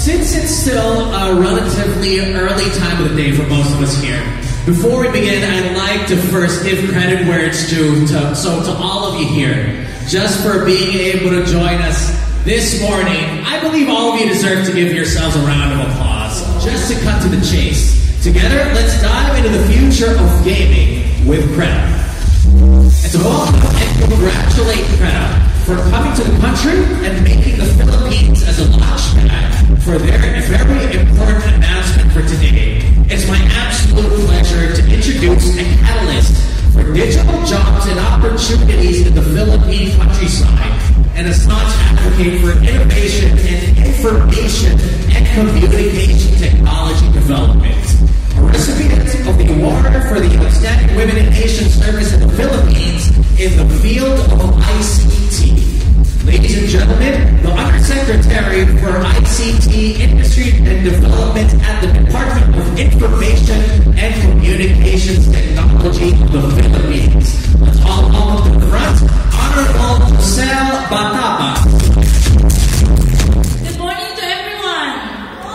Since it's still a relatively early time of the day for most of us here, before we begin, I'd like to first give credit where it's due to all of you here, just for being able to join us this morning. I believe all of you deserve to give yourselves a round of applause. Just to cut to the chase. Together, let's dive into the future of gaming with Creta. And to welcome and congratulate Creta for coming to the country and making the Philippines as a launchpad for their very important announcement for today. It's my absolute pleasure to introduce a catalyst for digital jobs and opportunities in the Philippine countryside, and a staunch advocate for innovation in information and communication technology development. A recipient of the award for the Outstanding Women in Asian Service in the Philippines in the field of ICT. Ladies and gentlemen, the Undersecretary for ICT, Industry and Development at the Department of Information and Communications Technology of the Philippines. Let's all welcome to the front, Honorable Giselle Bataba. Good morning to everyone.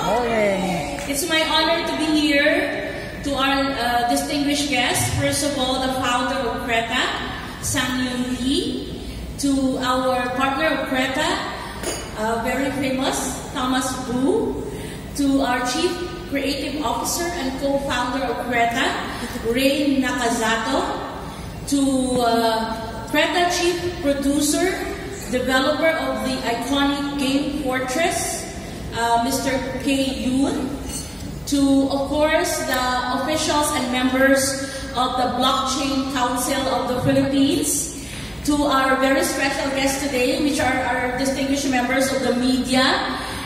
Morning. It's my honor to be here to our distinguished guests. First of all, the founder of Creta, Sang-Yoon Lee. To our partner of Creta, very famous, Thomas Vu. To our Chief Creative Officer and co-founder of Creta, Ray Nakazato. To Creta Chief Producer, developer of the iconic game Fortress, Mr. K. Yoon. To, of course, the officials and members of the Blockchain Council of the Philippines. To our very special guests today, which are our distinguished members of the media.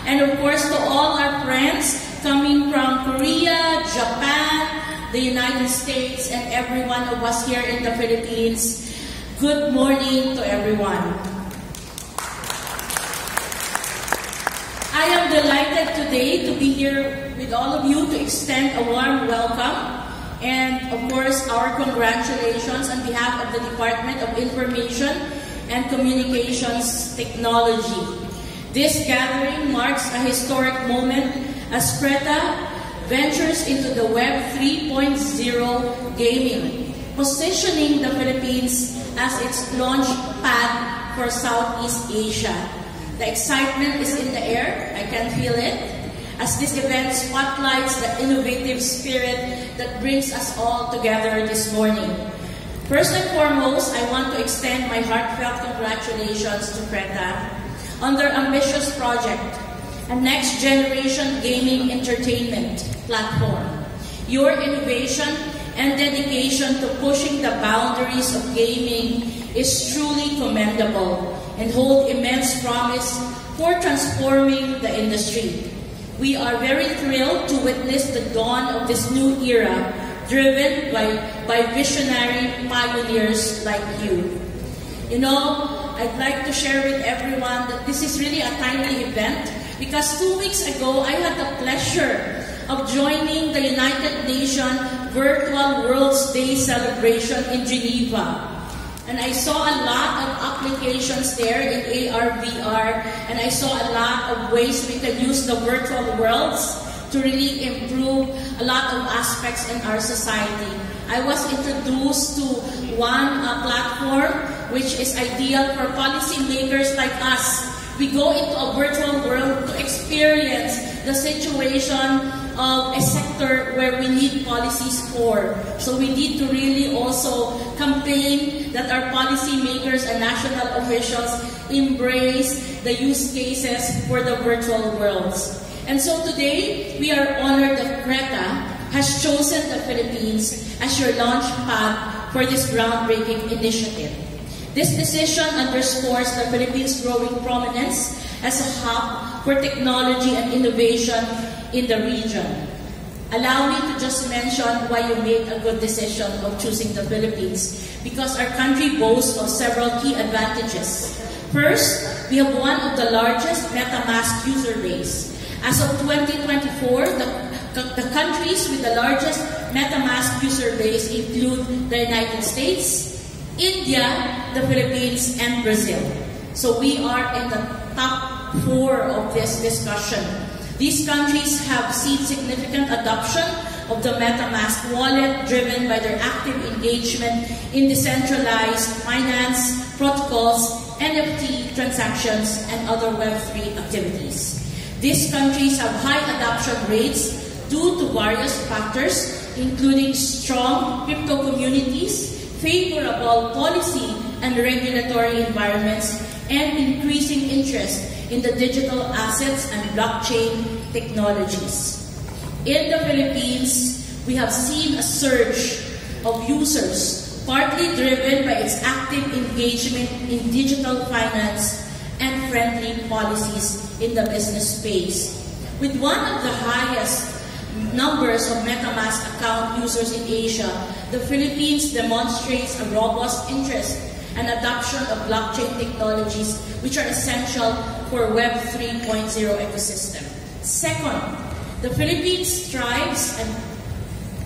And of course, to all our friends coming from Korea, Japan, the United States, and every one of us here in the Philippines. Good morning to everyone. I am delighted today to be here with all of you to extend a warm welcome and, of course, our congratulations on behalf of the Department of Information and Communications Technology. This gathering marks a historic moment as Creta ventures into the Web 3.0 gaming, positioning the Philippines as its launch pad for Southeast Asia. The excitement is in the air, I can feel it, as this event spotlights the innovative spirit that brings us all together this morning. First and foremost, I want to extend my heartfelt congratulations to Creta on their ambitious project, a next-generation gaming entertainment platform. Your innovation and dedication to pushing the boundaries of gaming is truly commendable and hold immense promise for transforming the industry. We are very thrilled to witness the dawn of this new era, driven by visionary pioneers like you. You know, I'd like to share with everyone that this is really a timely event because 2 weeks ago, I had the pleasure of joining the United Nations Virtual World's Day celebration in Geneva. And I saw a lot of applications there in AR, VR, and I saw a lot of ways we can use the virtual worlds to really improve a lot of aspects in our society. I was introduced to one platform which is ideal for policymakers like us. We go into a virtual world to experience the situation of a sector where we need policies for. So we need to really also campaign that our policymakers and national officials embrace the use cases for the virtual worlds. And so today, we are honored that Creta has chosen the Philippines as your launch pad for this groundbreaking initiative. This decision underscores the Philippines' growing prominence as a hub for technology and innovation in the region. Allow me to just mention why you made a good decision of choosing the Philippines, because our country boasts of several key advantages. First, we have one of the largest MetaMask user base. As of 2024, the countries with the largest MetaMask user base include the United States, India, the Philippines, and Brazil. So we are in the top 4 of this discussion. These countries have seen significant adoption of the MetaMask wallet, driven by their active engagement in decentralized finance, protocols, NFT transactions, and other Web3 activities. These countries have high adoption rates due to various factors, including strong crypto communities, favorable policy and regulatory environments, and increasing interest in the digital assets and blockchain technologies. In the Philippines, we have seen a surge of users, partly driven by its active engagement in digital finance and friendly policies in the business space. With one of the highest numbers of MetaMask account users in Asia, the Philippines demonstrates a robust interest and adoption of blockchain technologies, which are essential for Web 3.0 ecosystem. Second, the Philippines strives and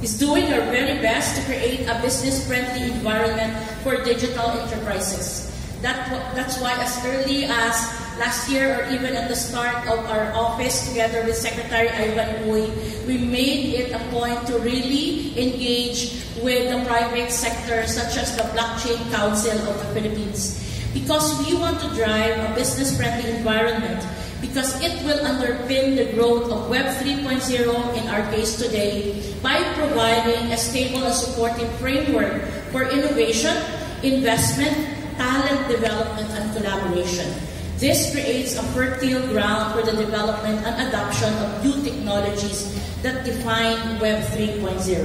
is doing our very best to create a business-friendly environment for digital enterprises. That's why as early as last year, or even at the start of our office together with Secretary Ivan Uy, we made it a point to really engage with the private sector, such as the Blockchain Council of the Philippines, because we want to drive a business-friendly environment, because it will underpin the growth of Web 3.0 in our case today by providing a stable and supportive framework for innovation, investment, talent development, and collaboration. This creates a fertile ground for the development and adoption of new technologies that define Web 3.0.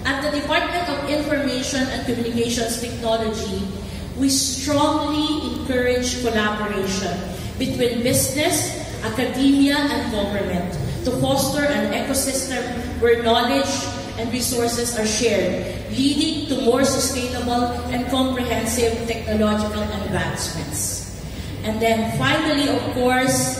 At the Department of Information and Communications Technology, we strongly encourage collaboration between business, academia, and government to foster an ecosystem where knowledge and resources are shared, leading to more sustainable and comprehensive technological advancements. And then finally, of course,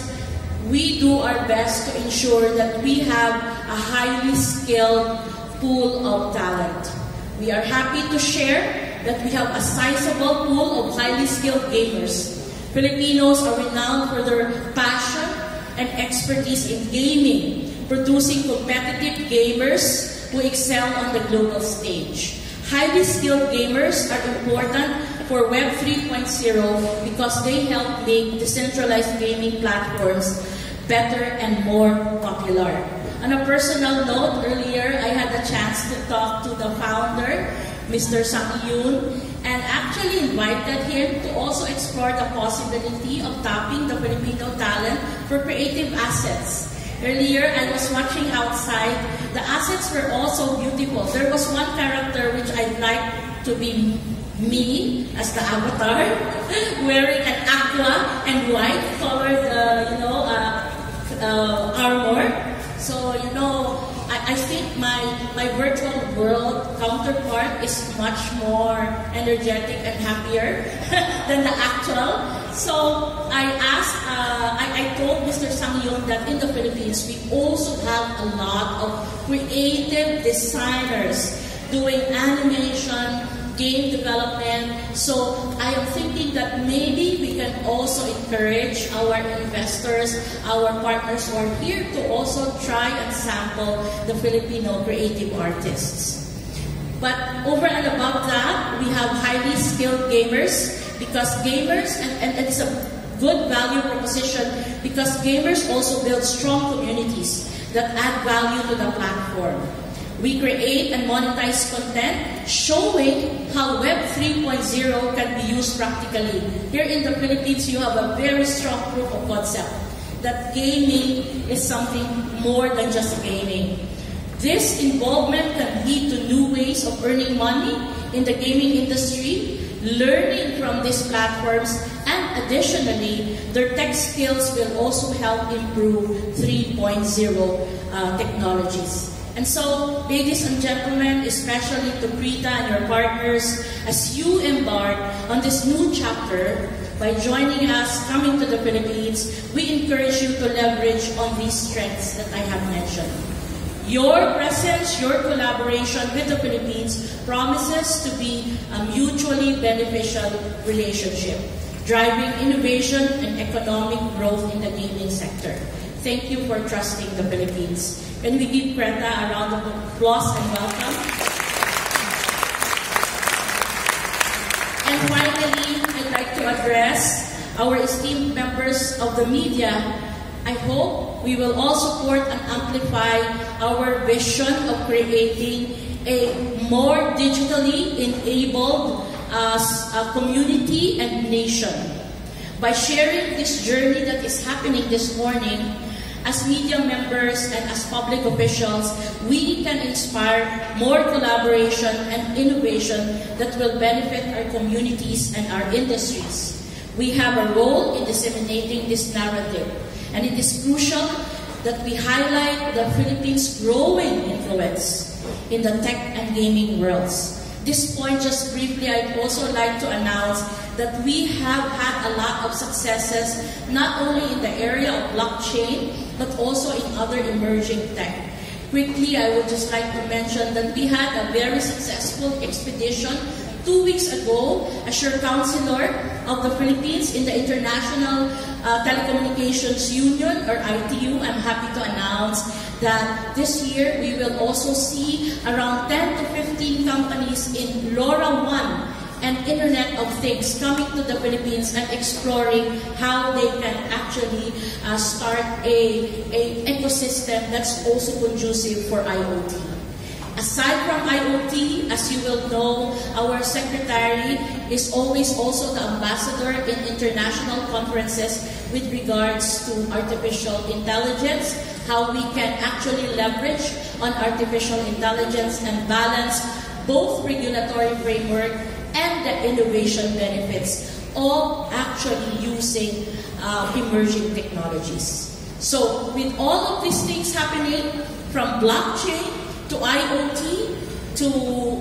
we do our best to ensure that we have a highly skilled pool of talent. We are happy to share that we have a sizable pool of highly skilled gamers. Filipinos are renowned for their passion and expertise in gaming, producing competitive gamers who excel on the global stage. Highly skilled gamers are important for Web 3.0 because they help make decentralized gaming platforms better and more popular. On a personal note, earlier I had a chance to talk to the founder, Mr. Sang Yoon, and actually invited him to also explore the possibility of tapping the Filipino talent for creative assets. Earlier, I was watching outside. The assets were also beautiful. There was one character which I'd like to be me as the avatar, wearing an aqua and white colored, armor. So, I think my virtual world counterpart is much more energetic and happier than the actual. So I told Mr. Sang Yoon that in the Philippines we also have a lot of creative designers doing animation, game development. So I am thinking that maybe we can also encourage our investors, our partners who are here to also try and sample the Filipino creative artists. But over and above that, we have highly skilled gamers, because gamers, and it's a good value proposition, because gamers also build strong communities that add value to the platform. We create and monetize content showing how Web 3.0 can be used practically. Here in the Philippines, you have a very strong proof of concept that gaming is something more than just gaming. This involvement can lead to new ways of earning money in the gaming industry, learning from these platforms, and additionally, their tech skills will also help improve 3.0 technologies. And so, ladies and gentlemen, especially to Prita and your partners, as you embark on this new chapter, by joining us, coming to the Philippines, we encourage you to leverage on these strengths that I have mentioned. Your presence, your collaboration with the Philippines promises to be a mutually beneficial relationship. driving innovation and economic growth in the gaming sector. Thank you for trusting the Philippines. Can we give Greta a round of applause and welcome? And finally, I'd like to address our esteemed members of the media. I hope we will all support and amplify our vision of creating a more digitally enabled community and nation. By sharing this journey that is happening this morning, as media members and as public officials, we can inspire more collaboration and innovation that will benefit our communities and our industries. We have a role in disseminating this narrative, and it is crucial that we highlight the Philippines' growing influence in the tech and gaming worlds. This point, just briefly, I'd also like to announce that we have had a lot of successes, not only in the area of blockchain, but also in other emerging tech. Quickly, I would just like to mention that we had a very successful expedition 2 weeks ago as your counselor of the Philippines in the International Telecommunications Union, or ITU. I'm happy to announce that this year we will also see around 10 to 15 companies in LoRaWAN and Internet of Things coming to the Philippines and exploring how they can actually start a ecosystem that's also conducive for IoT. Aside from IoT, as you will know, our secretary is always also the ambassador in international conferences with regards to artificial intelligence, how we can actually leverage on artificial intelligence and balance both regulatory framework and the innovation benefits of actually using emerging technologies. So with all of these things happening, from blockchain to IoT to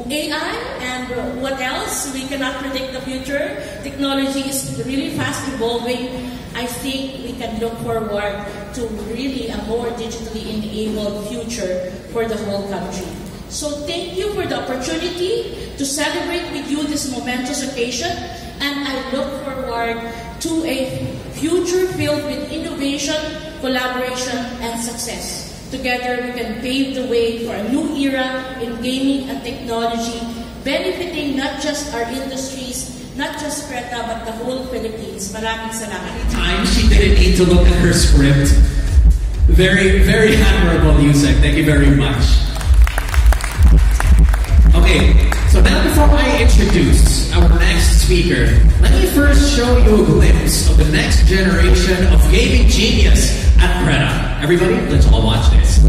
AI and what else, we cannot predict the future. Technology is really fast evolving. I think we can look forward to really a more digitally enabled future for the whole country. So thank you for the opportunity to celebrate with you this momentous occasion, and I look forward to a future filled with innovation, collaboration, and success. Together, we can pave the way for a new era in gaming and technology, benefiting not just our industries, not just Greta, but the whole Philippines. Maraming salamat. Times she didn't need to look at her script. Very, very admirable, Yusek. Thank you very much. Okay, so now before I introduce our next speaker, let me first show you a glimpse of the next generation of gaming genius at Greta. Everybody, let's all watch this.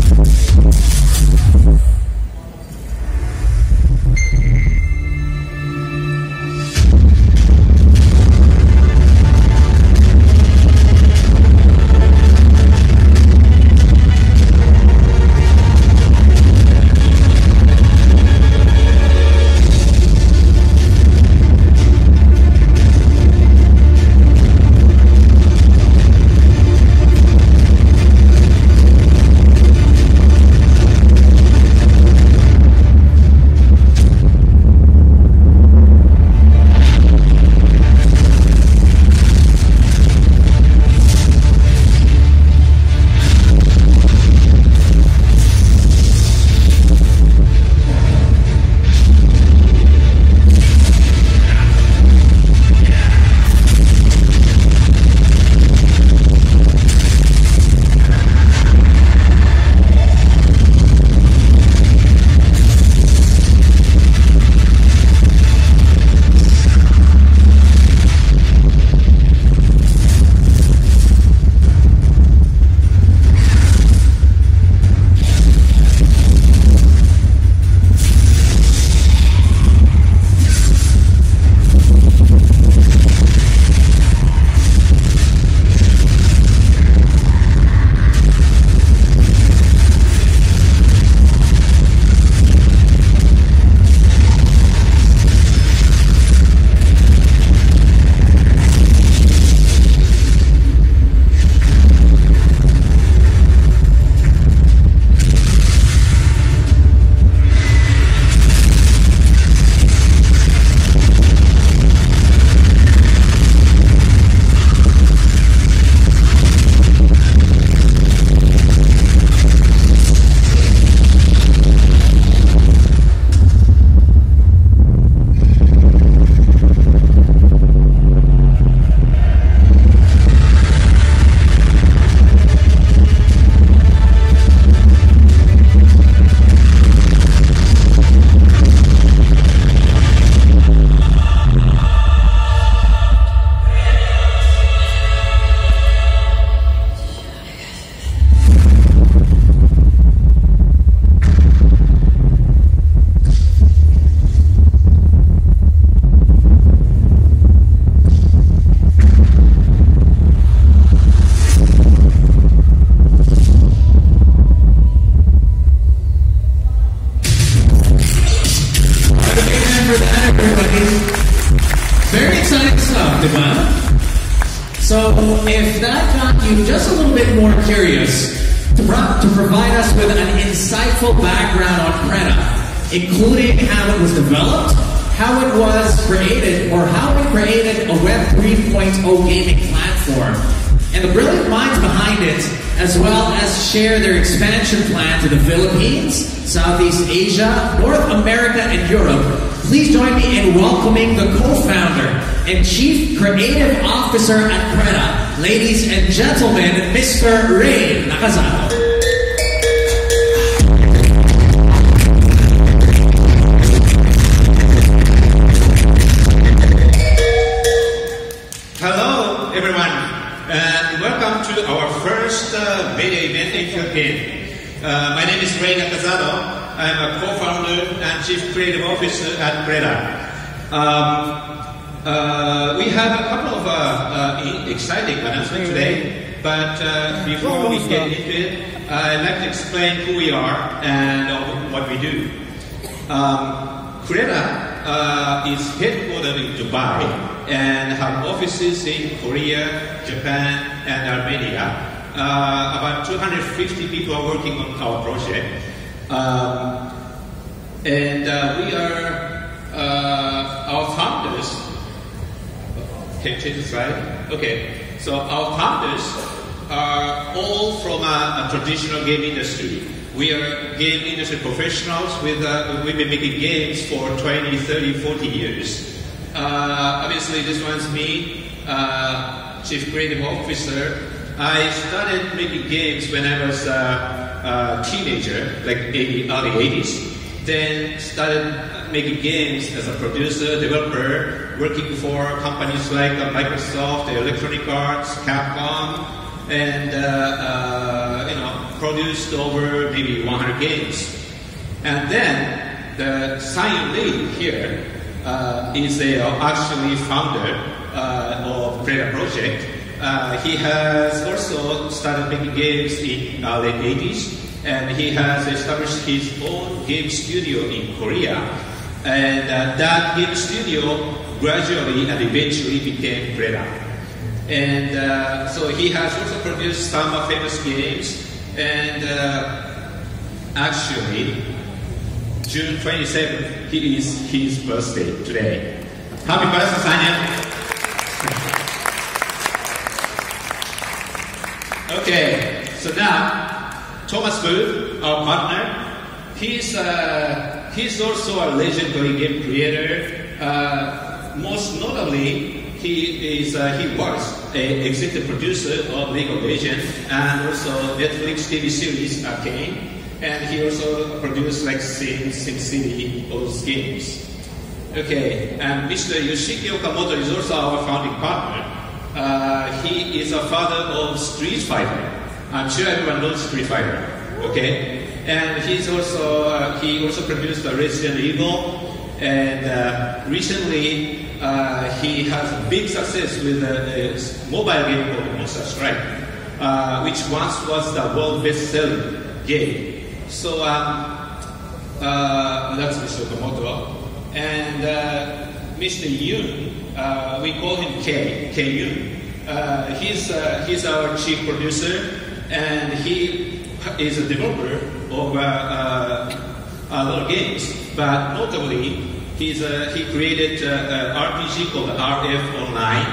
if that got you just a little bit more curious, to provide us with an insightful background on Creda, including how it was developed, how it was created, or how it created a Web 3.0 gaming platform, and the brilliant minds behind it, as well as share their expansion plan to the Philippines, Southeast Asia, North America, and Europe, please join me in welcoming the co-founder and Chief Creative Officer at Creda, ladies and gentlemen, Mr. Ray Nakazano. Hello, everyone, and welcome to our first media event in Philippines. My name is Ray Nakazano. I'm a co-founder and Chief Creative Officer at Creda. We have a couple of exciting announcements today, but before we get into it, I'd like to explain who we are and what we do. Creda is headquartered in Dubai and have offices in Korea, Japan, and Armenia. About 250 people are working on our project. We are our founders. Can you change the slide? Okay. So our founders are all from a traditional game industry. We are game industry professionals. We've been making games for 20, 30, 40 years. Obviously, this one's me, Chief Creative Officer. I started making games when I was a teenager, like early 80s. Then started making games as a producer, developer, working for companies like Microsoft, Electronic Arts, Capcom, and produced over maybe 100 games. And then the Sign Lee here is actually founder of Creda Project. He has also started making games in the late 80s, and he has established his own game studio in Korea. And that game studio gradually and eventually became Creda. And so he has also produced some famous games. And actually, June 27th, it is his birthday today. Happy birthday, Sanya! Okay, so now, Thomas Booth, our partner, he's also a legendary game creator. Most notably, he was an executive producer of League of Legends and also Netflix TV series Arcane, and he also produced like SimCity, all those games. Okay, and Mr. Yoshiki Okamoto is also our founding partner. He is a father of Street Fighter. I'm sure everyone knows Street Fighter. Okay, and he also produced Resident Evil, and recently he has big success with a mobile game called Monster Strike, which once was the world best-selling game. So that's Mr. Okamoto, and Mr. Yoon, we call him K Yoon. He's our chief producer, and he is a developer of a lot of games. But notably, he created an RPG called RF Online,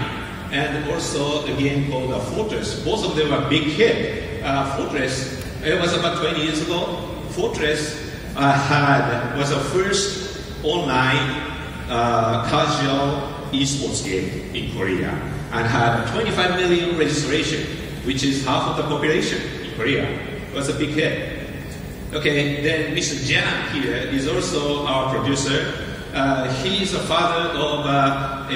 and also a game called Fortress. Both of them are big hit. Fortress, it was about 20 years ago. Fortress was the first online casual esports game in Korea, and had 25 million registration, which is half of the population in Korea. It was a big hit. Okay, then Mr. Jan here is also our producer. He is the father of a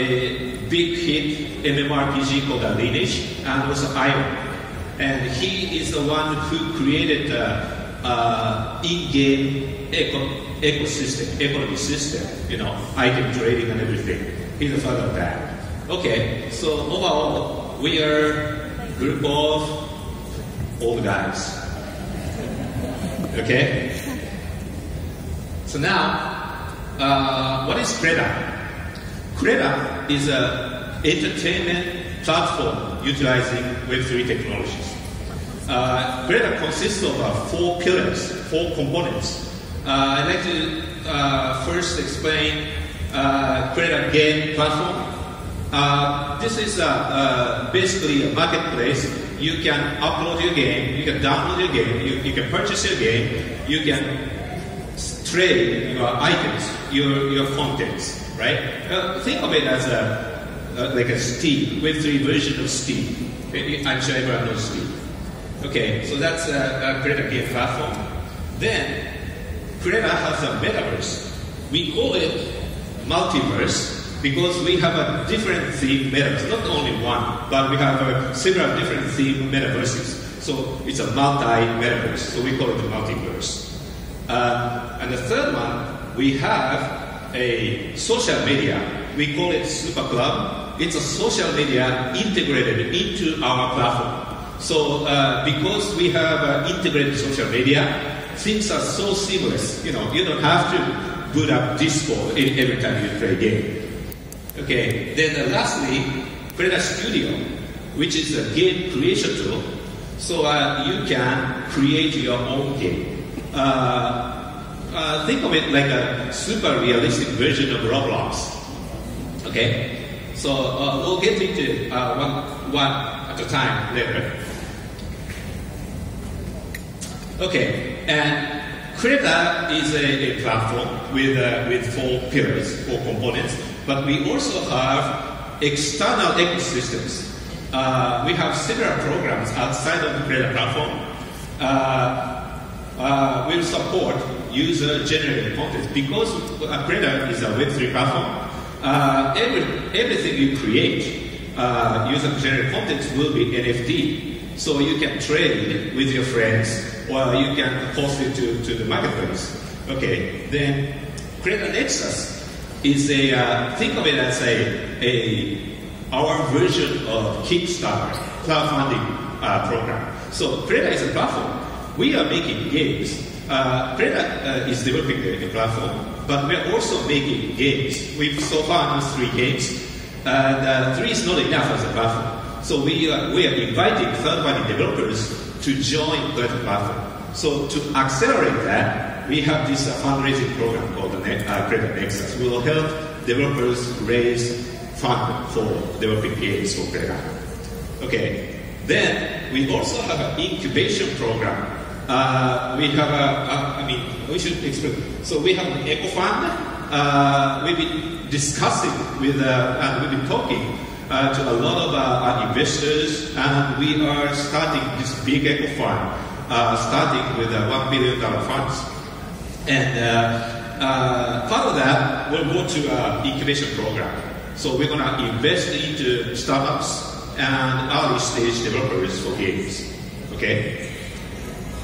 big hit MMORPG called Lineage, and also Iron. And he is the one who created the in-game economy system, item trading and everything. He's the father of that. Okay, so overall, we are a group of old guys. Okay? So now, what is Creda? Creda is an entertainment platform utilizing Web3 technologies. Greta consists of 4 pillars, 4 components. I'd like to first explain Greta Game Platform. This is basically a marketplace. You can upload your game, you can download your game, you can purchase your game, you can trade your items, your contents, right? Think of it as like a Steam, Web3 version of Steam. I'm sure everyone knows Steam. Okay, so that's a Greta Game Platform. Then, Greta has a metaverse. We call it multiverse because we have a different theme metaverse. Not only one, but we have several different theme metaverses. So it's a multi-metaverse, so we call it the multiverse. And the third one, we have a social media. We call it Super Club. It's a social media integrated into our platform. So because we have integrated social media, things are so seamless. You know, you don't have to boot up Discord every time you play a game. Okay, then lastly, Greta Studio, which is a game creation tool. So you can create your own game. Think of it like a super realistic version of Roblox. Okay, so we'll get into one at a time later. Okay, and Greta is a platform with 4 pillars, 4 components, but we also have external ecosystems. We have several programs outside of the Greta platform. Will support user-generated content because Greta is a Web3 platform. Everything you create, user-generated content will be NFT. So you can trade with your friends, or you can post it to the marketplace. Okay, then Greta Nexus is think of it as our version of Kickstarter crowdfunding program. So Greta is a platform. We are making games. Greta is developing a platform, but we are also making games. We've so far used 3 games, and 3 is not enough as a platform. So we are inviting third-party developers to join the platform. So to accelerate that, we have this fundraising program called the Greta Nexus. We will help developers raise fund for developing games for Greta. Okay. Then we also have an incubation program. We have we should explain. So we have an Eco Fund. We've been discussing with, and we've been talking to a lot of investors, and we are starting this big Eco Fund, starting with $1 billion funds. And part of that will go to incubation program. So we're going to invest into startups and early stage developers for games. Okay.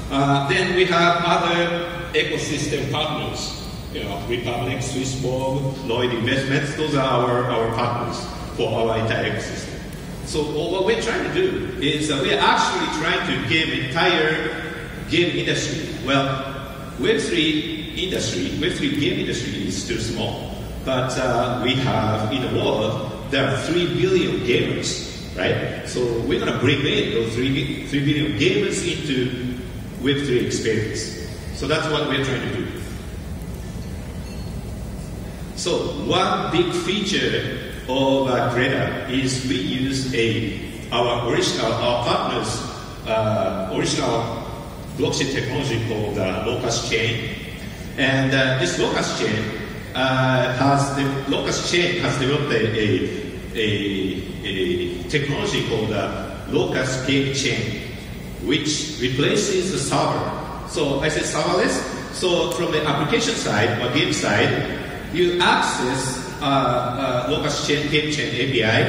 Then we have other ecosystem partners. You know, Republic, Swissborg, Lloyd Investments. Those are our partners for our entire ecosystem. So what we're trying to do is we're actually trying to give entire game industry. Well, Web3 industry, Web3 game industry is still small, but we have in the world there are 3 billion gamers. Right? So we're going to bring in those 3 billion gamers into Web3 experience. So that's what we're trying to do. So one big feature of Greta is we use our partners' original blockchain technology called Locust Chain. And this Locust Chain has developed a technology called Locust Game Chain, which replaces the server. So I said serverless. So from the application side or game side, you access Locust Game Chain API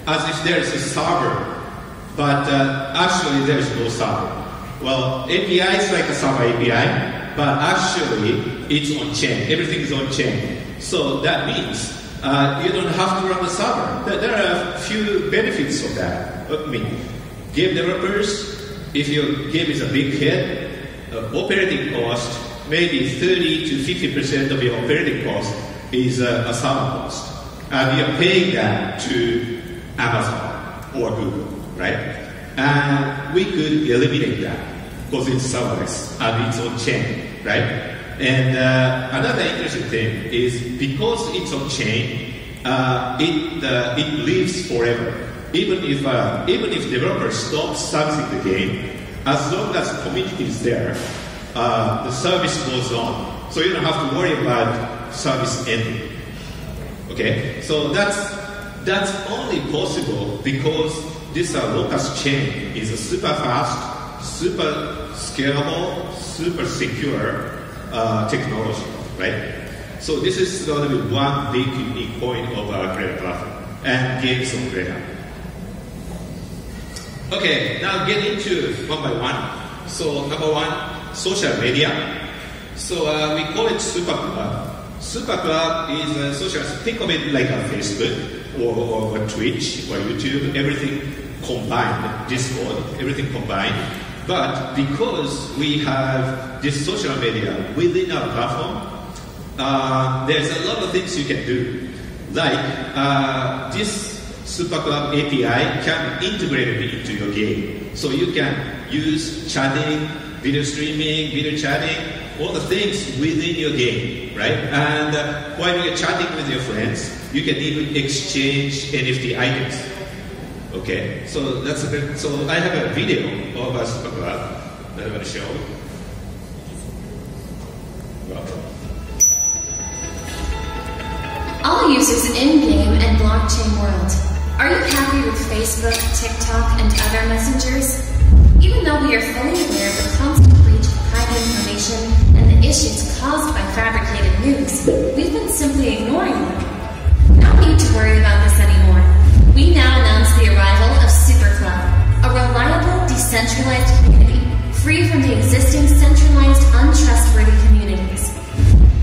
as if there is a server, but actually there is no server. Well, API is like a server API, but actually it's on chain. Everything is on chain. So that means you don't have to run the server. There are a few benefits of that. I mean, game developers, if your game is a big hit, operating cost, maybe 30 to 50% of your operating cost is a server cost. And you're paying that to Amazon. or Google, right? And we could eliminate that because it's serverless and it's on chain, right? And another interesting thing is because it's on chain, it lives forever. Even if developers stop servicing the game, as long as community is there, the service goes on. So you don't have to worry about service ending. Okay, so that's only possible because this Locust chain is a super fast, super scalable, super secure technology, right? So this is going to be one big unique point of our Creda platform and games on Creda. Okay, now get into one by one. So number one, social media. So we call it Super Club. Super Club is a social, think of it like a Facebook or Twitch or YouTube, everything combined, Discord, everything combined. But because we have this social media within our platform, there's a lot of things you can do. Like this Super Club API can be integrated into your game. So you can use chatting, video streaming, video chatting, all the things within your game, right? And while you're chatting with your friends, you can even exchange NFT items. Okay, so that's a bit, so I have a video of a Super Club that I'm going to show. Welcome. All users in-game and blockchain world. Are you happy with Facebook, TikTok, and other messengers? Even though we are fully aware of the constant breach of private information and the issues caused by fabricated news, we've been simply ignoring them. No need to worry about this anymore. We now announce the arrival of Super Club, a reliable, decentralized community, free from the existing centralized, untrustworthy communities.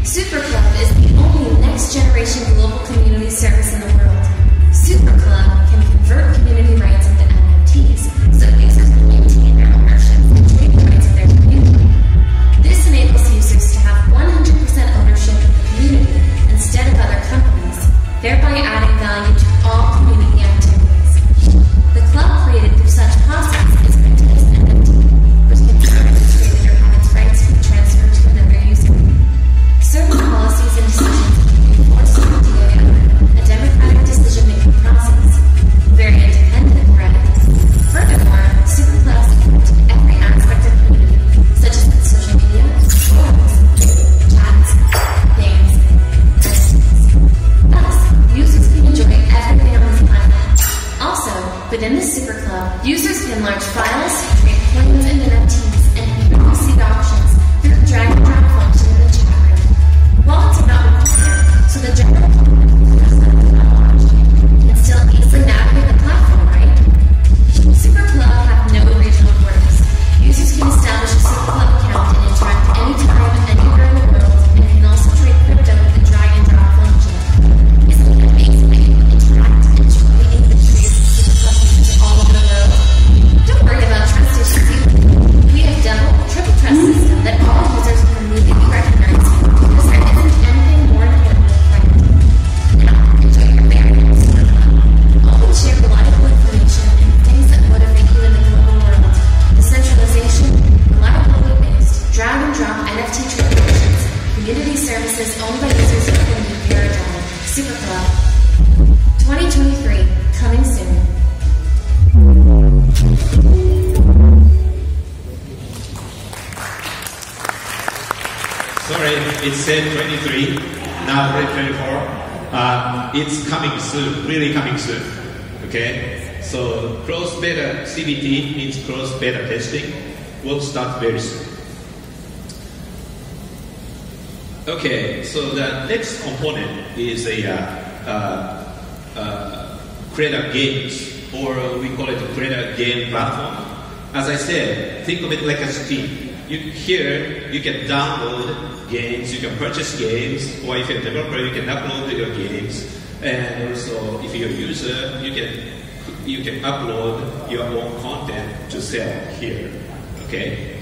Super Club is the only next-generation global community service in the world. Super Club can convert community rights into NFTs, so users can maintain their ownership and trading rights of their community. This enables users to have 100% ownership of the community instead of other companies, thereby adding value to all community activities. The club created through such process is printed as an NFT, which can be traded or have its rights be transferred to another user. Certain policies and decisions can be enforced through DAO, a democratic decision-making process. Very independent, right? Furthermore, Super Club supports every aspect of community, such as social media, forums, chats, games, and thus, users can enjoy everything on this platform. Also, within the Super Club, users can enlarge files, trade coins and NFTs, and even receive options through the drag and drop function in the chat room. Wallets are not required, so the general public can still easily navigate the platform, right? Super Club have no regional borders. Users can establish a Super Club account and interact anytime, anywhere in the world, and can also trade crypto with the drag and drop function. Isn't it amazing that you can interact and trade in the trade with Super Club users all over the world? Don't worry about trust issues either. We have double, triple trust system that all users can immediately recognize because there isn't anything more important than credit. Now, enjoy your marriage in Super Club. Always share reliable information and things that motivate you in the global world. Decentralization, reliability-based, drag-and-drop NFT transactions, community services owned by users who can be paradigm. Super Club. 2023, coming soon. Sorry, it said 23, now 24. It's coming soon, really coming soon. Okay? So cross beta CBT means cross beta testing will start very soon. Okay, so the next component is a Creda Games, or we call it a Creda Game Platform. As I said, think of it like a Steam. Here, you can download games, you can purchase games, or if you're a developer, you can upload your games. And also, if you're a user, you can upload your own content to sell here. Okay?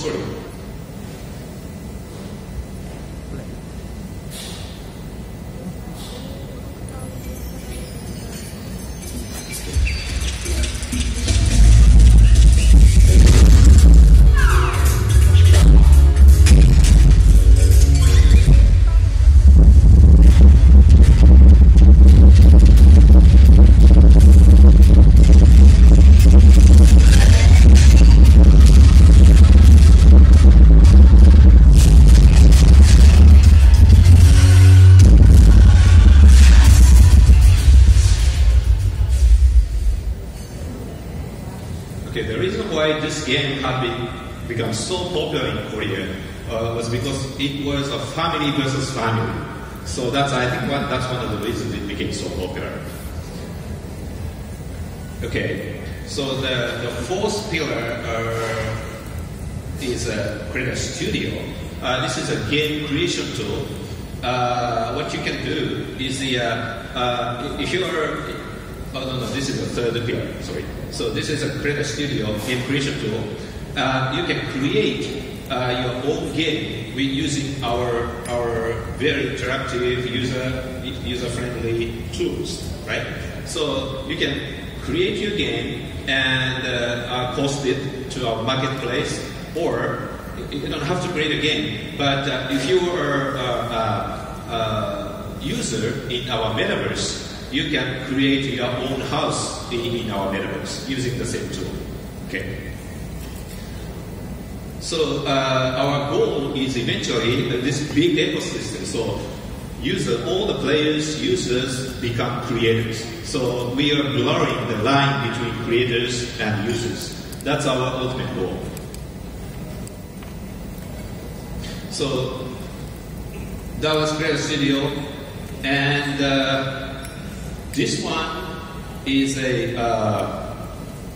sorry. Okay, the reason why this game had become so popular in Korea was because it was a family versus family. So that's, I think, that's one of the reasons it became so popular. Okay, so the fourth pillar is Creator Studio. This is a game creation tool. What you can do is if you're oh no, this is the third pillar, sorry. So this is a Creator Studio game creation tool. You can create your own game with using our very interactive, user-friendly tools, right? So you can create your game and post it to our marketplace, or you don't have to create a game, but if you are a user in our metaverse, you can create your own house in our metaverse using the same tool. Okay. So our goal is eventually this big ecosystem. So all the players, users become creators. So we are blurring the line between creators and users. That's our ultimate goal. So that was Creator Studio, and this one is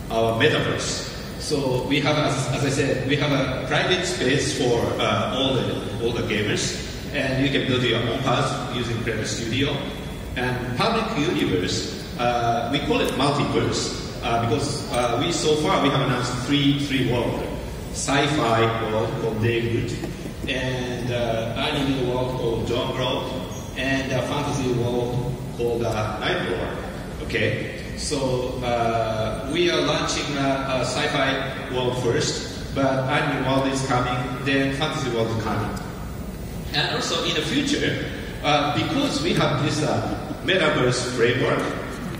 our metaverse. So we have, as I said, we have a private space for all the gamers, and you can build your own house using Creator Studio. And public universe, we call it multiverse because so far we have announced three worlds: sci-fi world called David, and anime world called Dawn World, and a fantasy world called Night Lord. Okay, so we are launching a sci-fi world first, but anime world is coming, then fantasy world is coming. And also in the future, because we have this metaverse framework,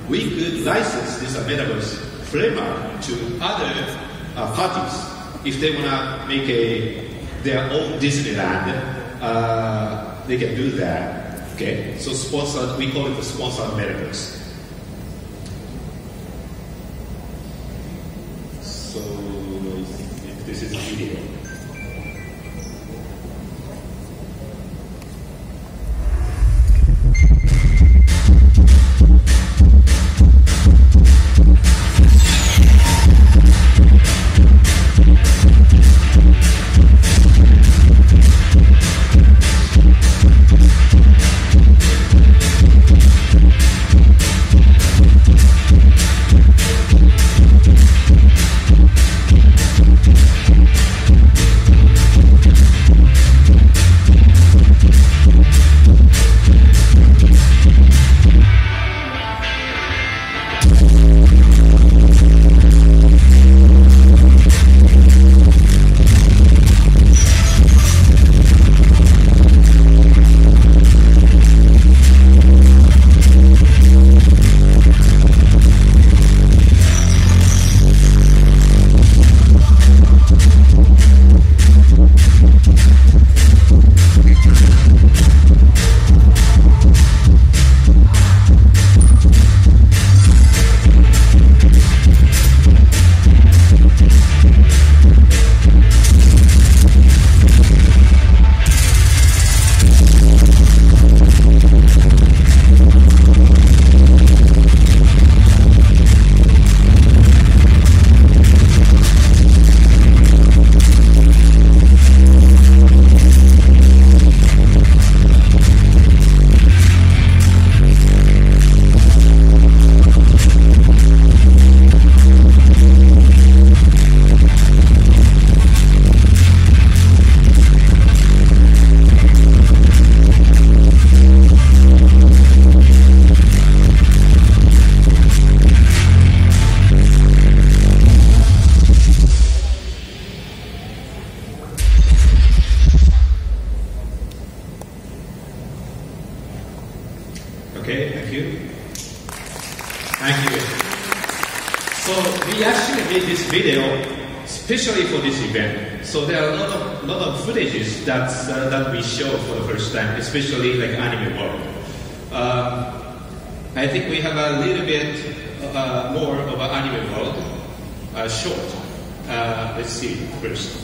we could license this metaverse framework to other parties. If they want to make their own Disneyland, they can do that. Okay, so sponsored, we call it the sponsored metaverse. So this is a video. Okay, thank you. Thank you. So we actually made this video especially for this event. So there are a lot of footages that we show for the first time, especially like Anime World. I think we have a little bit more of an Anime World short. Let's see first.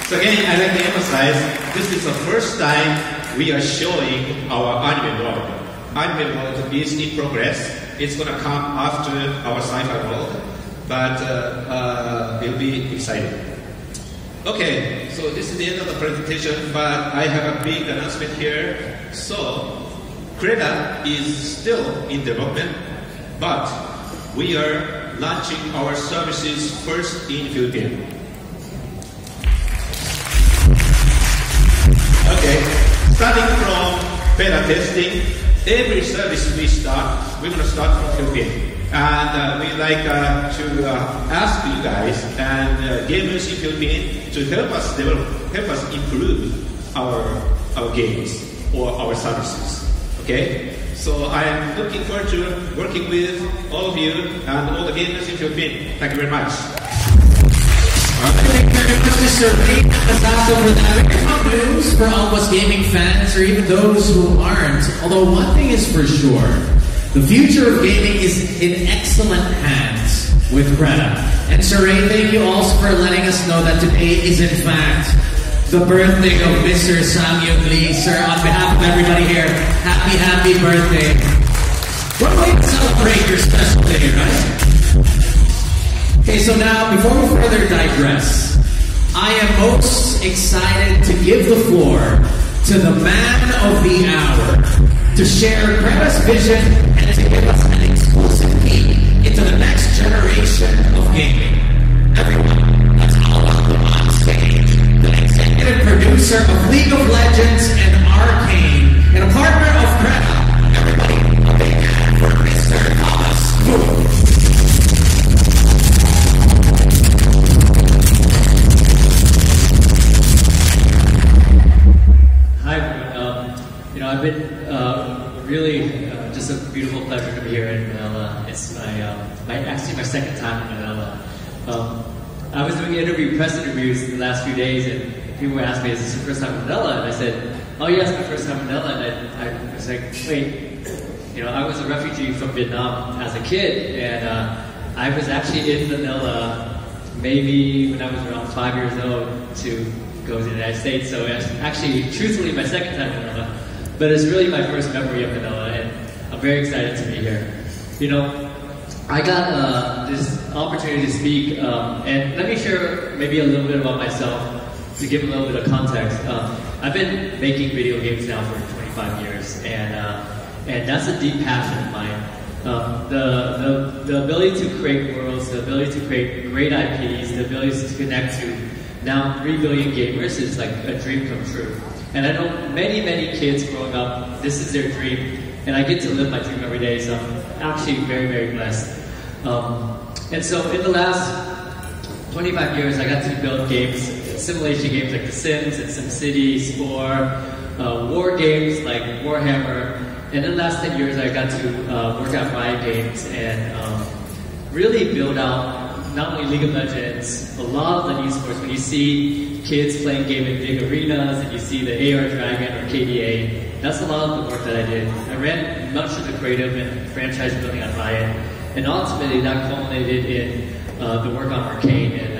So again, I'd like to emphasize, this is the first time we are showing our Anime World. Anime World is in progress. It's going to come after our Sci-Fi World, but it'll be exciting. Okay, so this is the end of the presentation, but I have a big announcement here. So, Creda is still in development, but we are launching our services first in Philippines. Okay, starting from beta testing, every service we're going to start from Philippines. And we'd like to ask you guys and gamers in Philippines to help us improve our games or our services. Okay, so I'm looking forward to working with all of you and all the gamers in Philippines. Thank you very much. Thank you very much, Mr. Lee. News for all of us gaming fans, or even those who aren't. Although one thing is for sure, the future of gaming is in excellent hands with Creda. And Sir Ray, thank you also for letting us know that today is in fact the birthday of Mr. Sang-Yoon Lee. Sir, on behalf of everybody here, happy birthday. What a way to celebrate your special day, right? Okay, so now, before we further digress, I am most excited to give the floor to the man of the hour to share Creda's vision and to give us an exclusive peek into the next generation of gaming. Everyone, let's all welcome on stage the executive producer of League of Legends and Arcane, and a partner of Creda. Everybody, a big hand for Mr. Thomas Wu. Hi, I've been really just a beautiful pleasure to be here in Manila. It's actually my second time in Manila. I was doing press interviews the last few days, and people would ask me, "Is this your first time in Manila?" And I said, "Oh yes, my first time in Manila." And I was like, "Wait, I was a refugee from Vietnam as a kid, and I was actually in Manila maybe when I was around 5 years old to go to the United States. So it's actually, truthfully, my second time in Manila, but it's really my first memory of Manila, and I'm very excited to be here. I got this opportunity to speak, and let me share maybe a little bit about myself to give a little bit of context. I've been making video games now for 25 years, and that's a deep passion of mine. The ability to create worlds, the ability to create great IPs, the ability to connect to now 3 billion gamers is like a dream come true. And I know many, many kids growing up, this is their dream, and I get to live my dream every day, so I'm actually very, very blessed. And so in the last 25 years, I got to build games, simulation games like The Sims and SimCity, Spore, war games like Warhammer, and in the last 10 years, I got to work at Riot Games and really build out not only League of Legends, a lot of the esports. When you see kids playing game in big arenas and you see the AR Dragon or KDA, that's a lot of the work that I did. I ran much of the creative and franchise building on Riot, and ultimately that culminated in the work on Arcane. And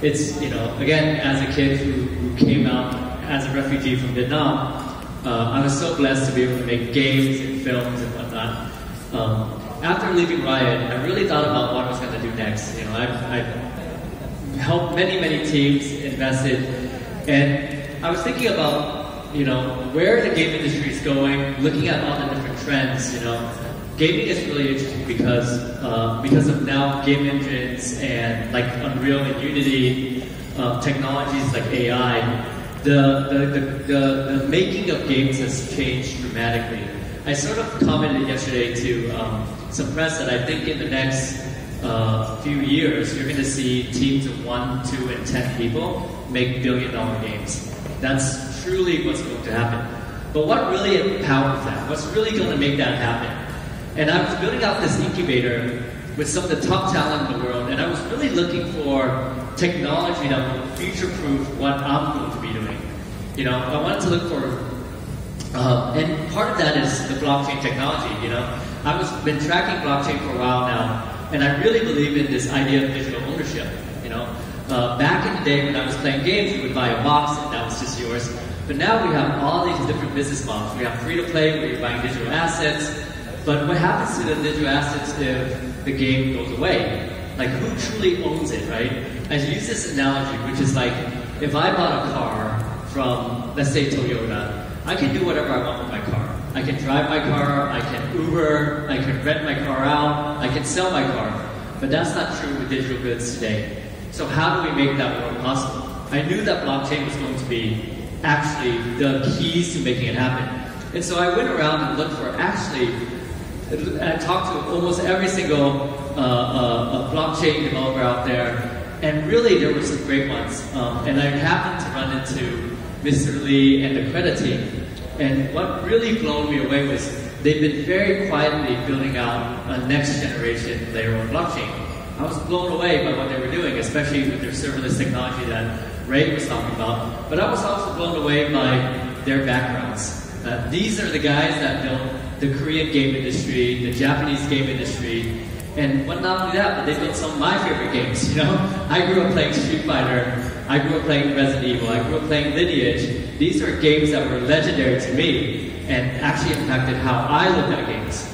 it's, again, as a kid who came out as a refugee from Vietnam, I was so blessed to be able to make games and films and whatnot. After leaving Riot, I really thought about what I was going to do next. I've helped many, many teams, invested, and I was thinking about, where the game industry is going, looking at all the different trends. Gaming is really interesting because of now game engines and like Unreal and Unity, technologies like AI, the making of games has changed dramatically. I sort of commented yesterday to some press that I think in the next few years, you're going to see teams of 1, 2, and 10 people make billion-dollar games. That's truly what's going to happen. But what really empowers that? What's really going to make that happen? And I was building out this incubator with some of the top talent in the world, and I was really looking for technology that would future-proof what I'm going to be doing. You know, I wanted to look for, and part of that is the blockchain technology. You know, I've been tracking blockchain for a while now, and I really believe in this idea of digital ownership. You know, back in the day when I was playing games, you would buy a box and that was just yours. But now we have all these different business models. We have free-to-play where you're buying digital assets. But what happens to the digital assets if the game goes away? Like, who truly owns it, right? I use this analogy, which is like, if I bought a car from, let's say, Toyota, I can do whatever I want with my car. I can drive my car, I can Uber, I can rent my car out, I can sell my car. But that's not true with digital goods today. So how do we make that world possible? I knew that blockchain was going to be actually the keys to making it happen. And so I went around and looked for I talked to almost every single blockchain developer out there, and really there were some great ones. And I happened to run into Mr. Lee and the Credit team. And what really blown me away was they've been very quietly building out a next generation layer on blockchain. I was blown away by what they were doing, especially with their serverless technology that Ray was talking about. But I was also blown away by their backgrounds. These are the guys that built the Korean game industry, the Japanese game industry, and not only that, but they built some of my favorite games. You know, I grew up playing Street Fighter, I grew up playing Resident Evil, I grew up playing Lineage. These are games that were legendary to me and actually impacted how I look at games.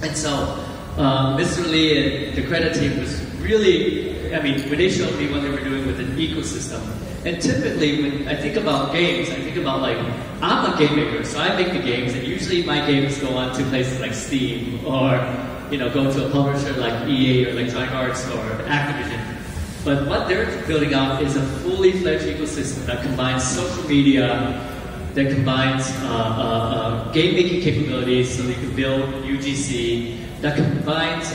And so, Mr. Lee and the Credit team was really, I mean, when they showed me what they were doing with an ecosystem. And typically, when I think about games, I think about like, I'm a game maker, so I make the games, and usually my games go on to places like Steam, or, you know, go to a publisher like EA or Electronic Arts or Activision. But what they're building out is a fully fledged ecosystem that combines social media, that combines game making capabilities, so they can build UGC, that combines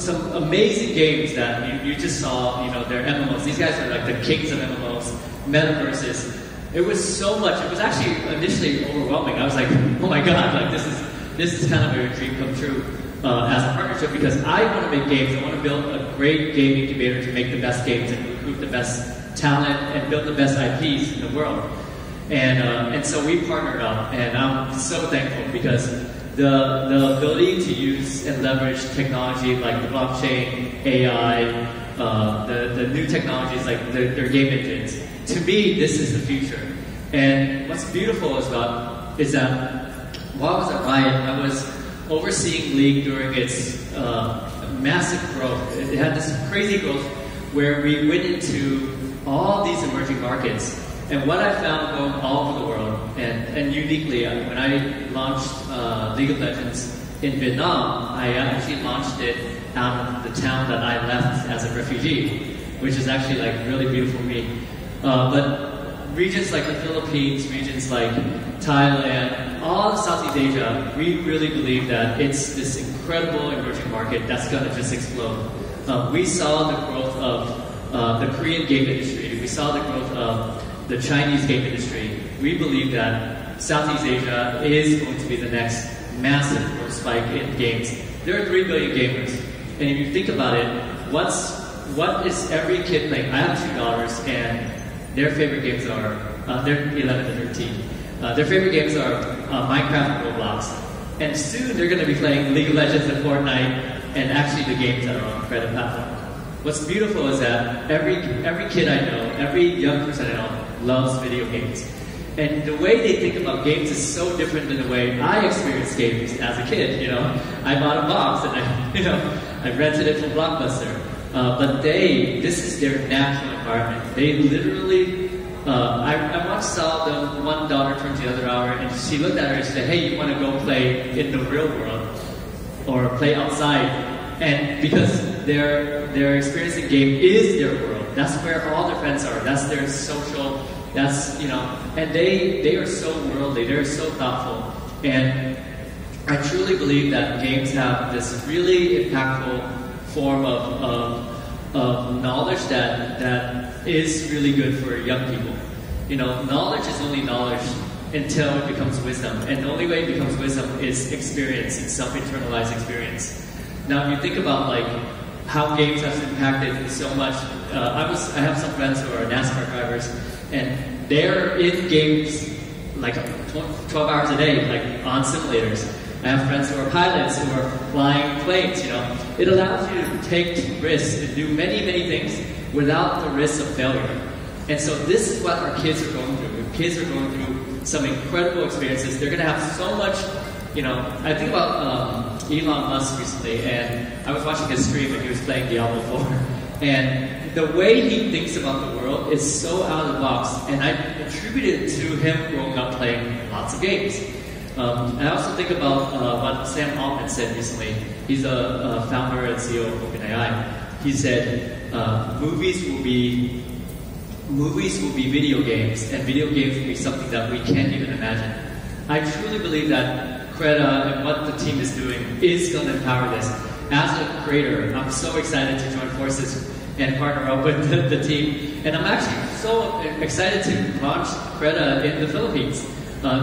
some amazing games that you just saw. You know, they're MMOs. These guys are like the kings of MMOs, metaverses. It was so much. It was actually initially overwhelming. I was like, oh my god, like this is kind of a dream come true as a partnership, because I want to make games. I want to build a great game incubator to make the best games and recruit the best talent and build the best IPs in the world. And so we partnered up, and I'm so thankful because the ability to use and leverage technology like the blockchain, AI, the new technologies like their game engines. To me, this is the future. And what's beautiful is that while I was at Riot, I was overseeing League during its massive growth. It had this crazy growth where we went into all these emerging markets. And what I found going all over the world, and uniquely, when I launched League of Legends in Vietnam, I actually launched it out of the town that I left as a refugee, which is actually like really beautiful for me. But regions like the Philippines, regions like Thailand, all of Southeast Asia, we really believe that it's this incredible emerging market that's going to just explode. We saw the growth of the Korean game industry. We saw the growth of the Chinese game industry. We believe that Southeast Asia is going to be the next massive growth spike in games. There are 3 billion gamers. And if you think about it, what is every kid playing? I have 2 daughters, and their favorite games are, they're 11 and 13. Their favorite games are Minecraft and Roblox. And soon they're going to be playing League of Legends and Fortnite, and actually the games that are on Credit platform. What's beautiful is that every kid I know, every young person I know, loves video games. And the way they think about games is so different than the way I experienced games as a kid. You know, I bought a box and I rented it from Blockbuster. But this is their natural environment. They literally, I once saw one daughter turn to the other hour, and she looked at her and said, "Hey, you want to go play in the real world or play outside?" And because their experiencing game is their world. That's where all their friends are. That's their social. That's, you know, and they are so worldly. They're so thoughtful. And I truly believe that games have this really impactful form of knowledge that is really good for young people. You know, knowledge is only knowledge until it becomes wisdom. And the only way it becomes wisdom is experience, and self-internalized experience. Now, if you think about like how games have impacted so much, I have some friends who are NASCAR drivers, and they're in games like 12 hours a day, like on simulators. I have friends who are pilots who are flying planes. You know, it allows you to take risks and do many, many things without the risk of failure. And so this is what our kids are going through. Kids are going through some incredible experiences. They're going to have so much, you know. I think about Elon Musk recently, and I was watching his stream and he was playing Diablo 4. And the way he thinks about the world is so out of the box, and I attribute it to him growing up playing lots of games. I also think about what Sam Altman said recently. He's a founder and CEO of OpenAI. He said movies will be video games, and video games will be something that we can't even imagine. I truly believe that Creda and what the team is doing is going to empower this. As a creator, I'm so excited to join forces and partner up with the team. And I'm actually so excited to launch Creda in the Philippines.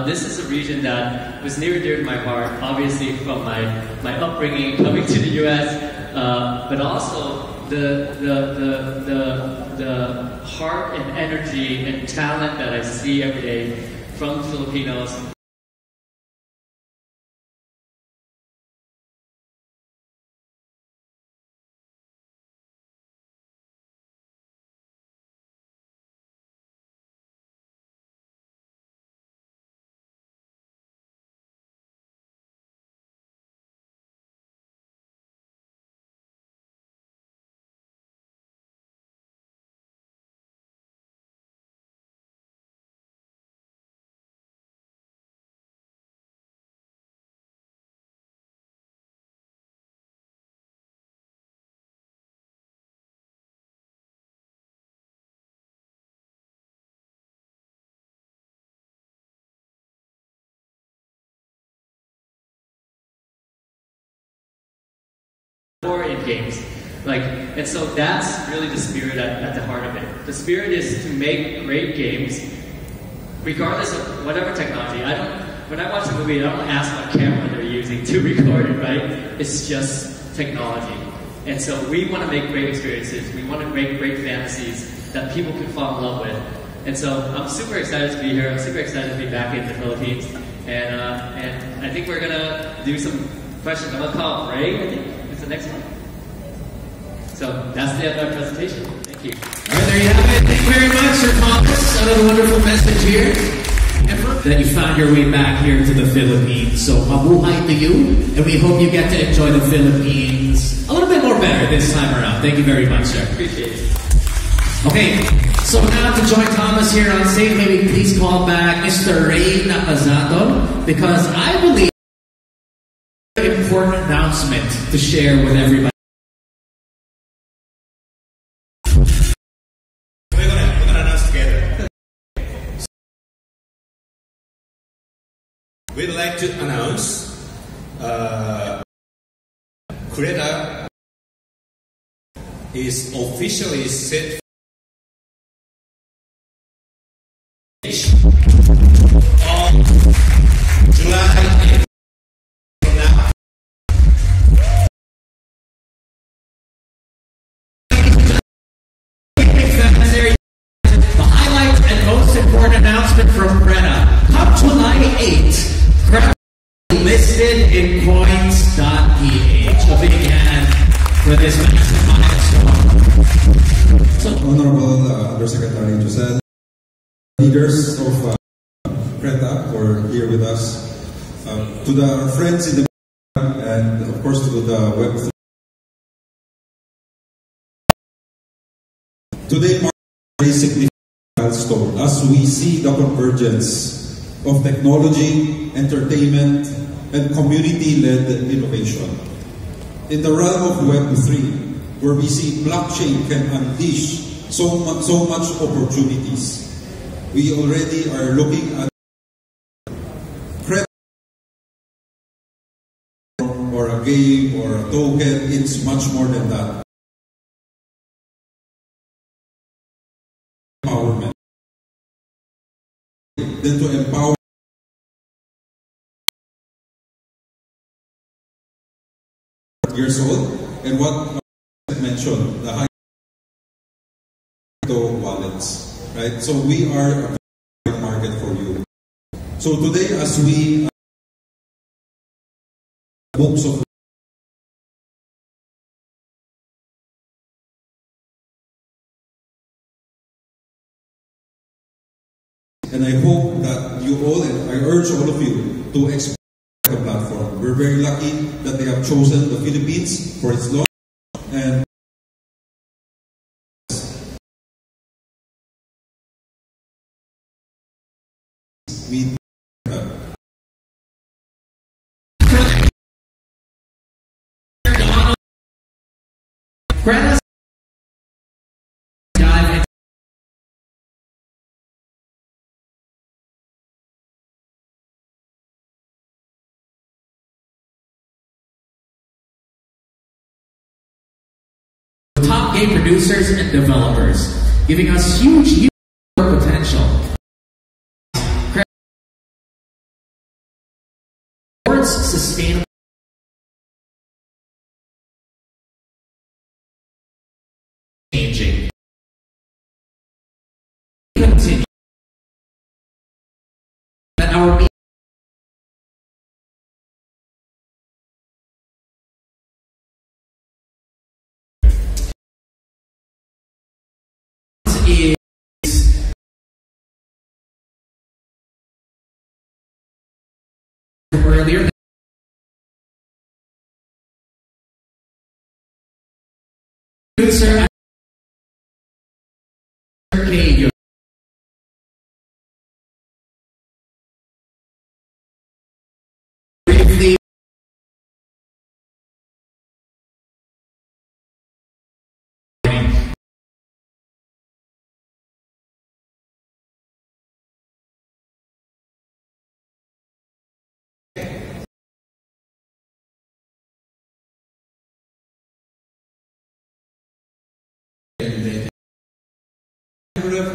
This is a region that was near and dear to my heart, obviously from my upbringing, coming to the US, but also the heart and energy and talent that I see every day from Filipinos. In games, and so that's really the spirit at the heart of it. The spirit is to make great games, regardless of whatever technology. When I watch a movie, I don't ask what camera they're using to record it, right? It's just technology. And so we want to make great experiences. We want to make great fantasies that people can fall in love with. And so I'm super excited to be here. I'm super excited to be back in the Philippines. And I think we're gonna do some questions. I'm gonna call Ray, I think. The next one. So that's the end of my presentation. Thank you. All right, there you have it. Thank you very much, Sir Thomas. Another wonderful message here. And that you found your way back here to the Philippines. So mabuhay to you, and we hope you get to enjoy the Philippines a little bit more better this time around. Thank you very much, sir. Appreciate it. Okay, so now to join Thomas here on stage, maybe please call back Mr. Ray Nakazato, because I believe important announcement to share with everybody. We're gonna announce together. We'd like to announce Creda is officially set on July 8th. Announcement from Creda. Come July 8th, Creda listed in coins.ph. A big hand for this massive milestone. Honorable Undersecretary Josel, leaders of Creda who are here with us, to the friends in the and of course to the Web3. Today marks a very significant milestone as we see the convergence of technology, entertainment, and community-led innovation. In the realm of Web3, where we see blockchain can unleash so much opportunities. We already are looking at credit or a game or a token. It's much more than that. Empowerment. Then to empower years old, and what I mentioned, the high wallets, right? So we are a market for you. So today, as we books of and I hope that you all, and I urge all of you to explore the platform. We're very lucky that they have chosen the Philippines for its launch, and we Greta's dive into top game producers and developers, giving us huge potential. Towards sustainable changing. Continue. That our is earlier. Producer Arcadio. Briefly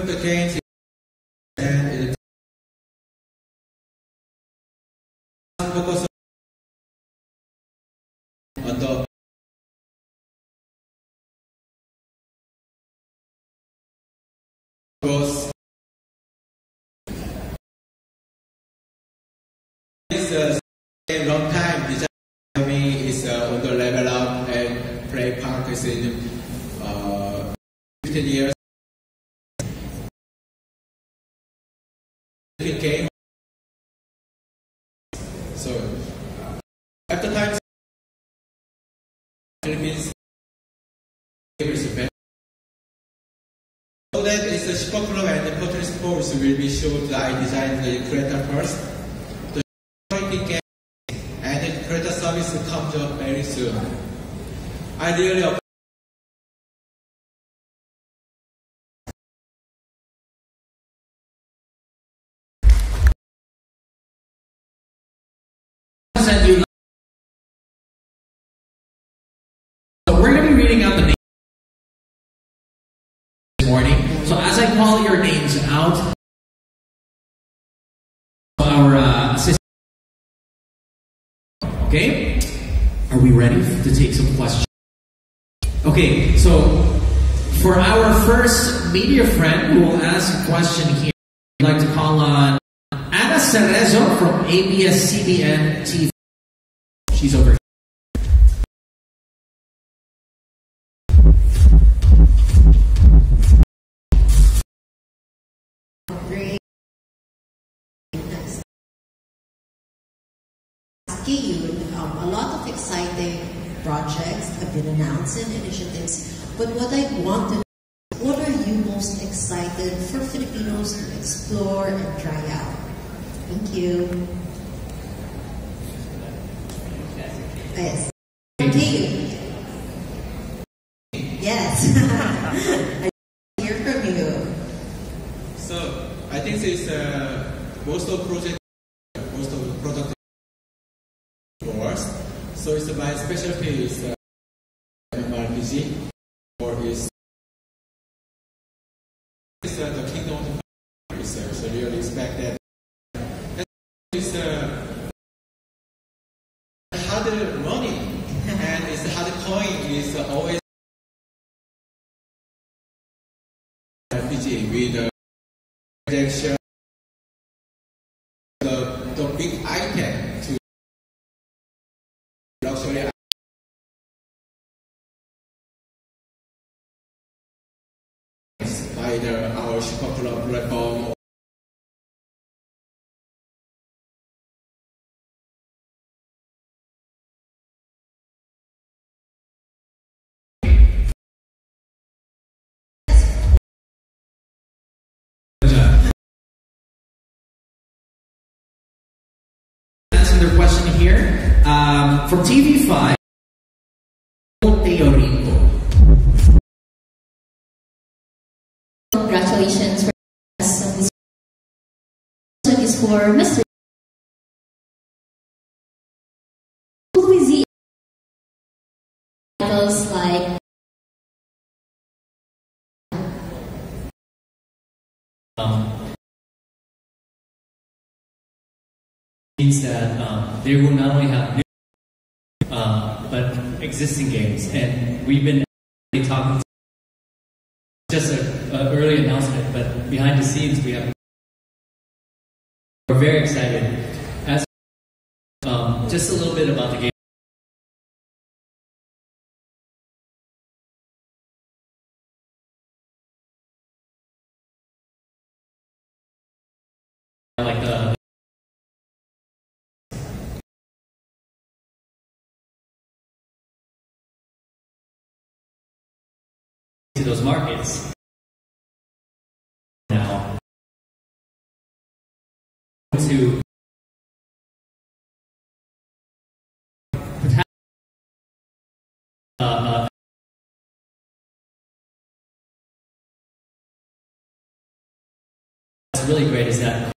the gains and it focus on the growth. This a long time design for me is on the level up and play park is in 15 years. Game. So at the time, Philippines so that is the Super Club and the Pottery Sports will be showed. I designed the creator first. The game and the creator service comes up very soon. I really So we're going to be reading out the names this morning. So as I call your names out, our assistant. Okay? Are we ready to take some questions? Okay, so for our first media friend who will ask a question here, I'd like to call on Ana Cerezo from ABS-CBN TV. She's over here. Great. Asking you, a lot of exciting projects have been announced and initiatives, but what I want to know, what are you most excited for Filipinos to explore and try out? Thank you. Yes. Thank you. Yes. think it's most of the product wars. So it's my specialty is MMORPG or is the Kingdom of Research. So really expect that. It's hard money and it's hard coin is always RPG with the projection, the big item to luxury by our super platform. Another question here from TV5. Teorico. Congratulations for this is for Mr. Who is he? Titles like means that they will not only have new but existing games, and we've been talking just an early announcement, but behind the scenes we're very excited. As just a little bit about the game. Like to those markets now to what's really great is that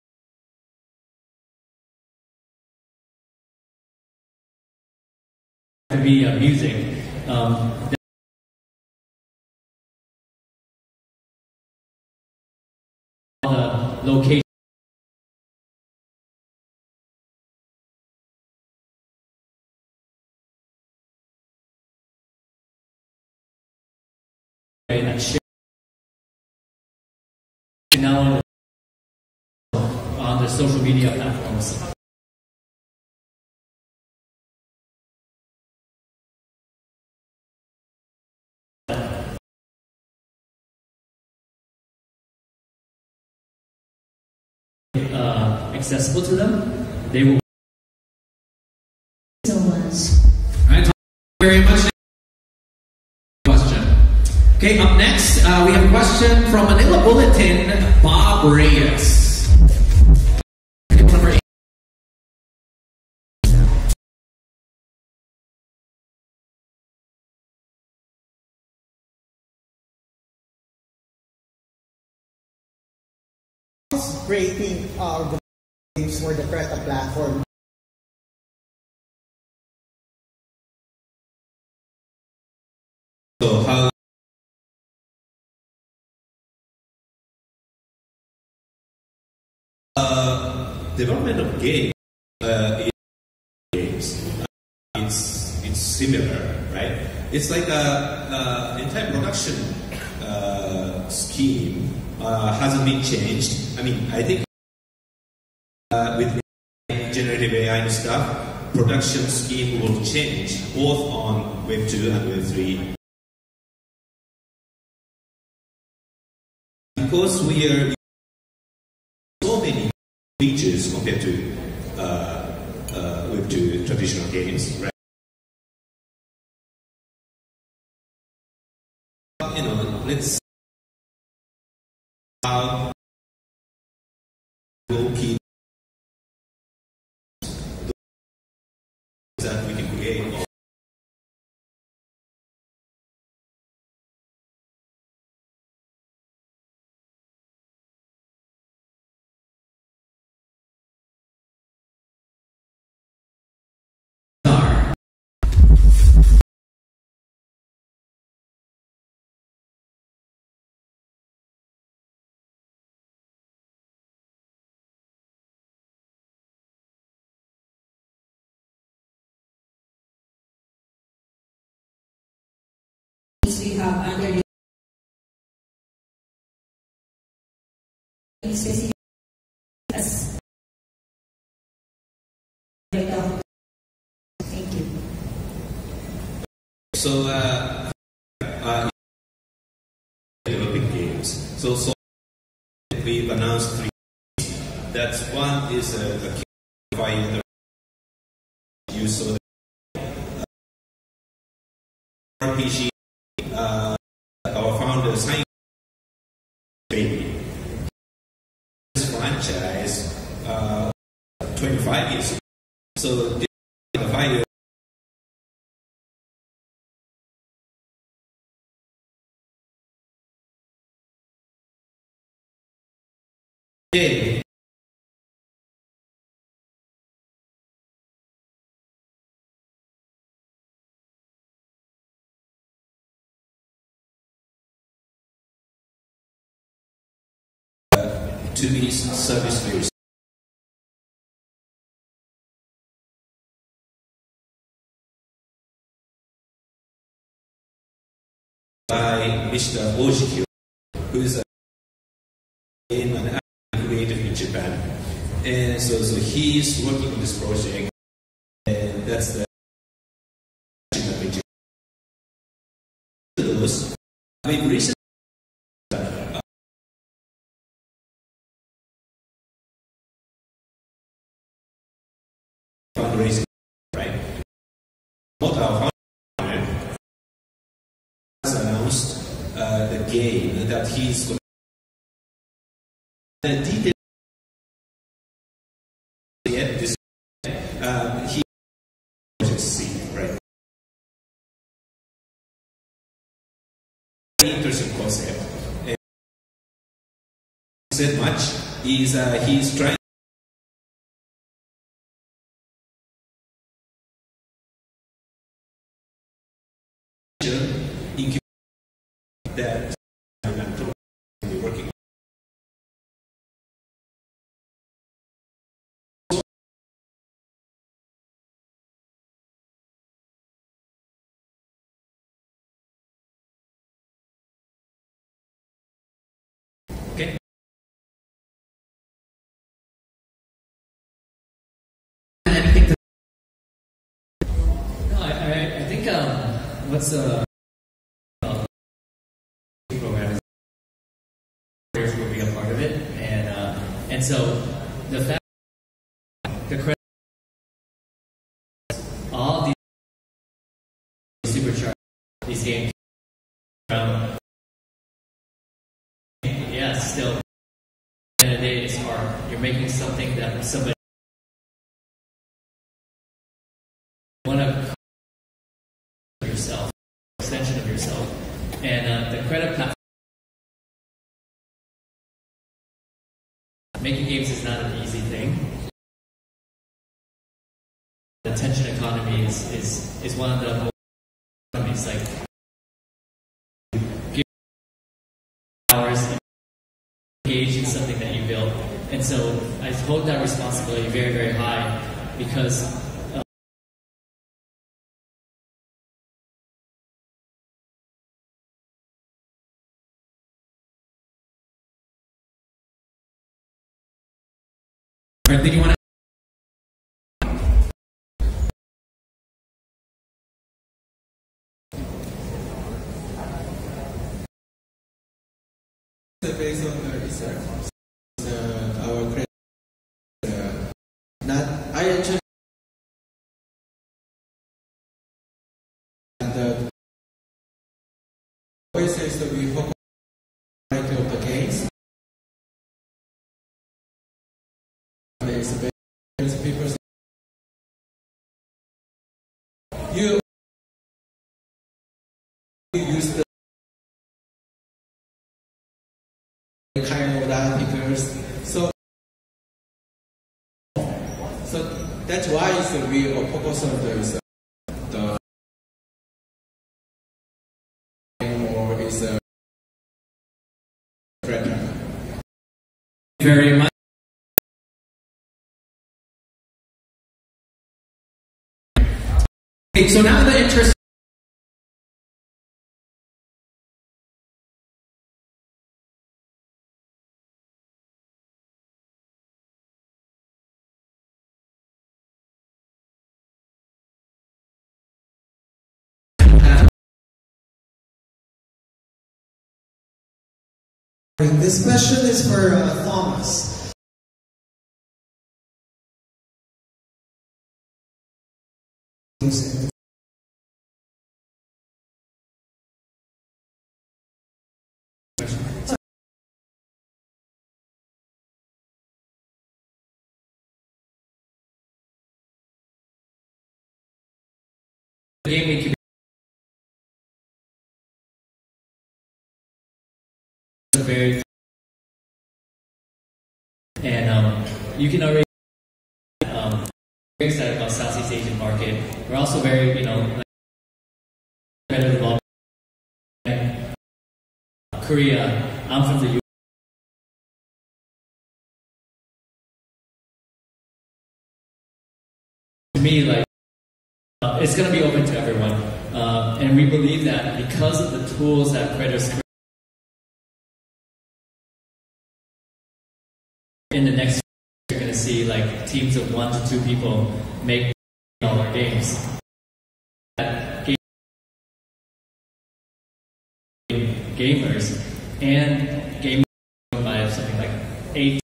to be music. The location and share now on the social media platforms. Accessible to them, they will. So much. All right, thank you very much. Question. Okay, up next, we have a question from Manila Bulletin, Bob Reyes. Number 8. Creating the games for the Creta platform. So how development of games it's similar, right? It's like a entire production scheme hasn't been changed. I mean, I think with generative AI and stuff, production scheme will change both on Web 2 and Web 3. Because we are so many features compared to Web 2 traditional games, right? You know, let's how we'll keep that we can create. you have under the specific as thank you. So, developing games. So we've announced 3 games. That's one is the by you saw the RPG. Our founder signed baby. This franchise 25 years ago. So the 5 years. Okay. To be service-based. By Mr. Ojikyo, who is a game and creative in Japan. And so he's working on this project, and that's the those. We've recently fundraising, right? What our founder has announced the game that he's going to the details yet this he project C, right? Very interesting concept. And said much is he's trying that I'm working on. Okay. Anything to No, I think what's program is will be a part of it, and so the fact the credit all these supercharged these games yeah, still at the end of the day it's art. You're making something that somebody want to yourself, extension of yourself, and the credit platform. Making games is not an easy thing. The attention economy is one of the most economies. Like give hours engage in something that you built, and so I hold that responsibility very, very high because. Did you want to? Based on the research, our credit, not I actually and the voices that we focus on of the games. People, you use the kind of data figures, so that's why we focus on the or is a very much. Okay, so now the interest This question is for Thomas. Game incubation very, and you can already very excited about Southeast Asian market. We're also very, better development. Korea. I'm from the U.S. To me, it's going to be open to everyone, and we believe that because of the tools that creators create in the next year, you're going to see teams of 1 to 2 people make dollar games. Gamers and gamers by something like 8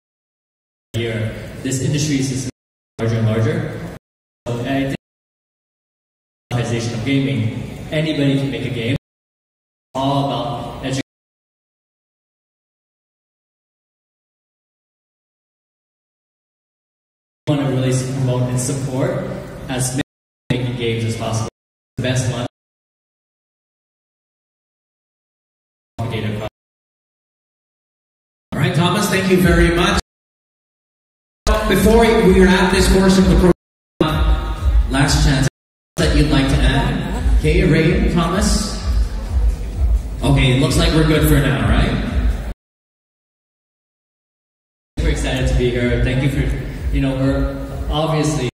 a year. This industry is larger and larger. So I think monetization of gaming, anybody can make a game. It's all about education. We want to really promote and support as many making games as possible. The best one. All right, Thomas, thank you very much. Before we wrap this portion of the program, last chance that you'd like to add. Okay, Ray, Thomas. Okay, looks like we're good for now, right? We're excited to be here. Thank you for, we're obviously